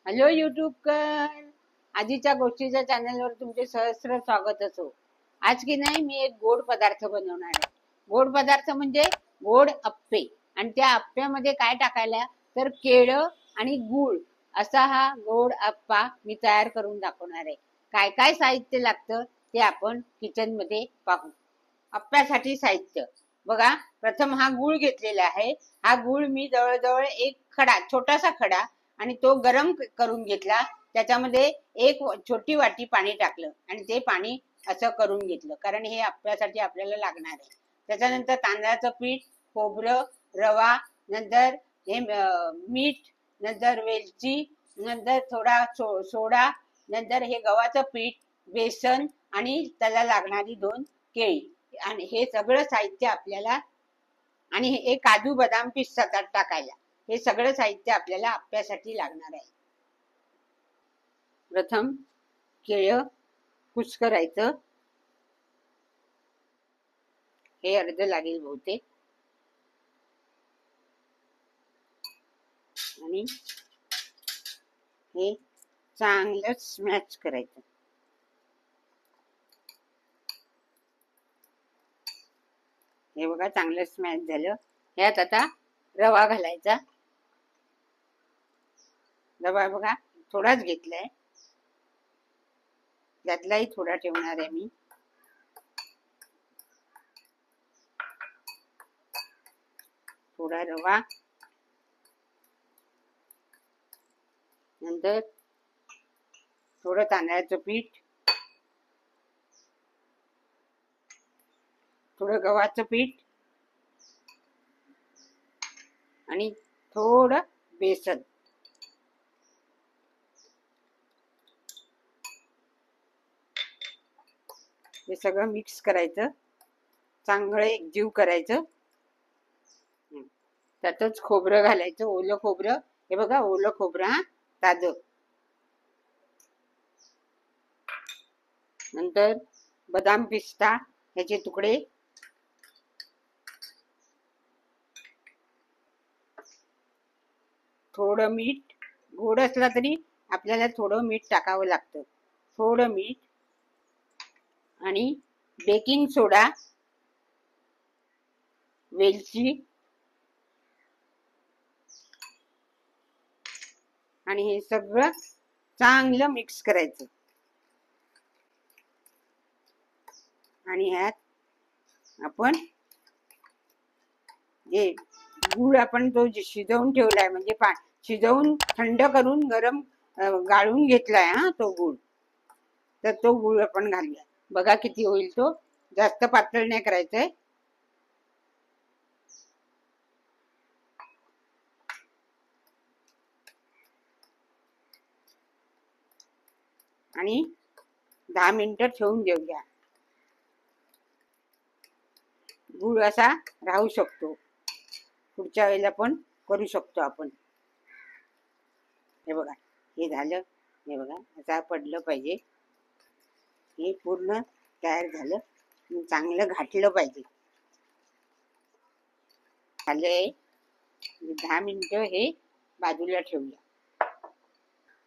Hello यूट्यूबकर. आजीच्या गोष्टीच्या चॅनलवर तुमचे सहस्र स्वागत असो. आज की नाही मी एक गोड पदार्थ बनवणार आहे. गोड पदार्थ म्हणजे गोड अप्पे. आणि त्या अप्प्यामध्ये काय टाकायला तर केळं आणि गूळ असा हा गोड अप्पा मी तयार करून दाखवणार आहे. काय काय साहित्य लागतं ते आपण किचन मध्ये पाहू. अप्प्यासाठी साहित्य बघा. प्रथम हा गूळ घेतलेला आहे. हा गूळ मी जवळजवळ एक खडा, छोटासा खडा, आणि तो गरम करून घेतला. त्याच्यामध्ये एक छोटी वाटी पाणी टाकलं आणि ते पाणी असं करून घेतलं, कारण हे अप्प्यासाठी आपल्याला लागणार आहे. त्याच्यानंतर तांदळाचं पीठ, खोबरं, रवा, नंतर हे मीठ, नंतर वेलची, नंतर थोडा सोडा, नंतर हे गव्हाचं पीठ, बेसन आणि त्याला लागणारी 2 केळी. आणि हे सगळं साहित्य आपल्याला, आणि हे काजू बदाम पिस्ता टाकायला, हे सगळं साहित्य आपल्याला अप्प्यासाठी लागणार आहे. प्रथम केळं कुस्करायचं. हे अर्ध लागेल बहुतेक. आणि हे चांगलं स्मॅश करायचं. हे बघा चांगलं स्मॅश झालं. ह्यात आता रवा घालायचा. रवा बघा थोडाच घेतलाय, त्यातलाही थोडा ठेवणार आहे मी. थोडा रवा, नंतर थोडं तांदळाचं पीठ, थोडं गव्हाचं पीठ आणि थोडं बेसन. हे सगळं मिक्स करायचं, चांगलं एकजीव करायचं. त्यातच खोबरं घालायचं, ओलं खोबरं. हे बघा ओलं खोबरं, हा ताजं. नंतर बदाम पिस्ता ह्याचे तुकडे, थोडं मीठ. गोड असला तरी आपल्याला थोडं मीठ टाकावं लागतं. थोडं मीठ आणि बेकिंग सोडा, वेलची, आणि हे सगळं चांगलं मिक्स करायचं. आणि ह्यात आपण जे गूळ आपण तो शिजवून ठेवलाय, म्हणजे शिजवून थंड करून गरम गाळून घेतलाय हा तो गूळ. तर तो गूळ आपण घालूया. बघा किती होईल तो. जास्त पातळ नाही करायचंय. आणि 10 मिनिटं ठेवून देऊया. गूळ असा राहू शकतो, पुढच्या वेळेला पण करू शकतो आपण. हे बघा हे झालं. हे बघा असं पडलं पाहिजे. हे पूर्ण तयार झालं. चांगलं घातलं पाहिजे. झालंय. 10 मिनिटं हे बाजूला ठेवूया.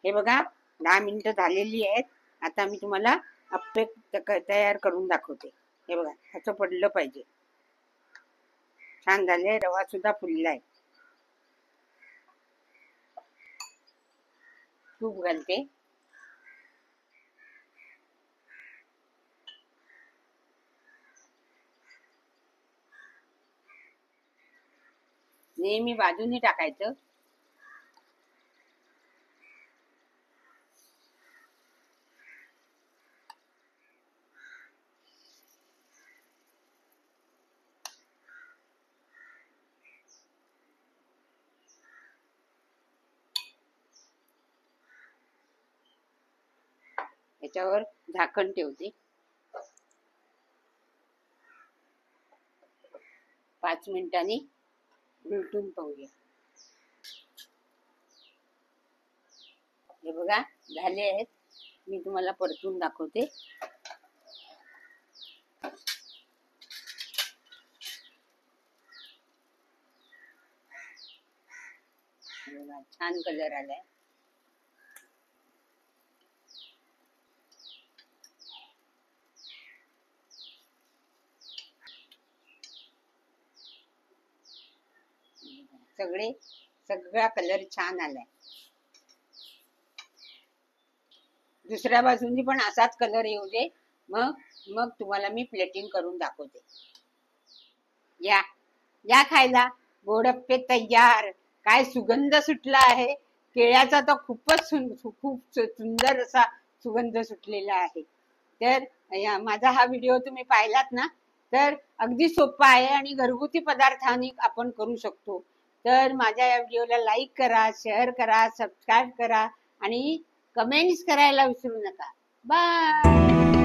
हे बघा 10 मिनिटं झालेली आहेत. आता मी तुम्हाला अप्पे तयार करून दाखवते. हे बघा असं पडलं पाहिजे. छान झाले. रवा सुद्धा फुललाय. तूप घालते. नेहमी बाजूनी टाकायचं. याच्यावर झाकण ठेवते. 5 मिनिटांनी उलटून पाहूया. हे बघा झाले आहेत. मी तुम्हाला परतून दाखवते. छान कलर आलाय. सगळा कलर छान आलाय. दुसऱ्या बाजूनी पण असाच कलर येऊ दे. मग मग तुम्हाला मी प्लेटिंग करून दाखवते. या या खायला. गोडप्पे तयार. काय सुगंध सुटला आहे. केळ्याचा तर खूपच खूप सुंदर असा सुगंध सुटलेला आहे. तर माझा हा व्हिडिओ तुम्ही पाहिलात ना, तर अगदी सोपा आहे आणि घरगुती पदार्थांनी आपण करू शकतो. तर माझ्या या व्हिडिओला लाईक करा, शेअर करा, सबस्क्राईब करा आणि कमेंट्स करायला विसरू नका. बाय.